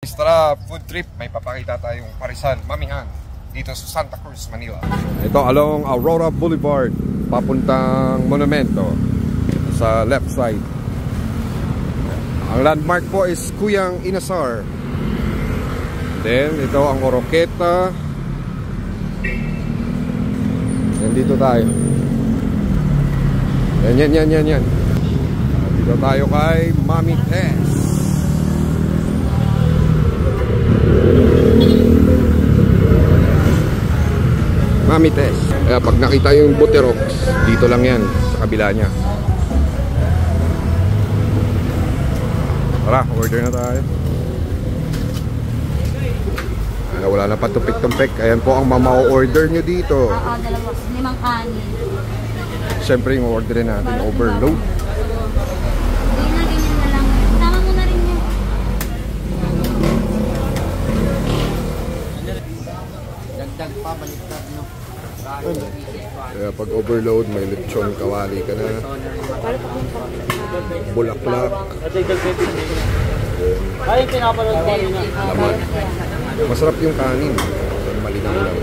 Tara, food trip. May papakita tayong parisan, mamihan dito sa Santa Cruz, Manila. Ito along Aurora Boulevard, papuntang Monumento sa left side. Ang landmark po is Cuyang Inasar. Then ito ang Oroqueta. Yan dito tayo. Yan. Dito tayo kay Mami Tess. Mami Tess. Kaya pag nakita yung Buterox, dito lang yan, sa kabila niya. Tara, order na tayo. Wala na pa tumpik-tumpik. Ayan po ang mama-order nyo dito. Oo, dalawa. 5 kanin. Siyempre yung orderin natin, overload. Ganyan na lang. Tama mo na rin yun. Dagdag pa, baliktad, no? Kaya pag overload, may lechon kawali ka na. Bulaklak. Ay, pinapanood ko yun na. Laman. Masarap yung kanin. Malinaw lang.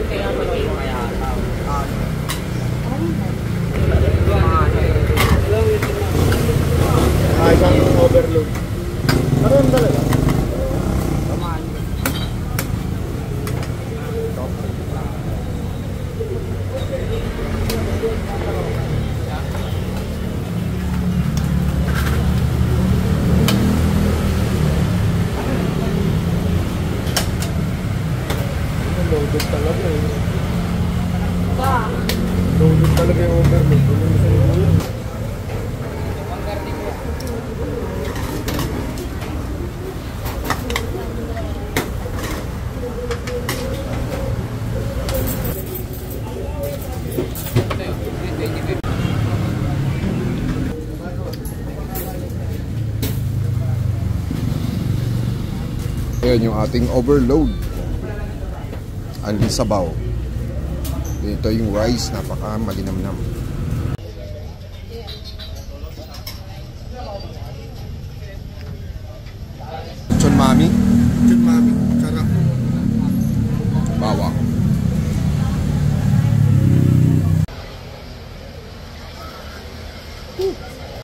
Ay, isang overload. Karoon talaga. Loaded talaga eh. Loaded talaga yung overload. Ayan yung ating overload. Andi sabaw. Ito yung rice, napaka malinamnam. Chon mami. Sarap. Bawang.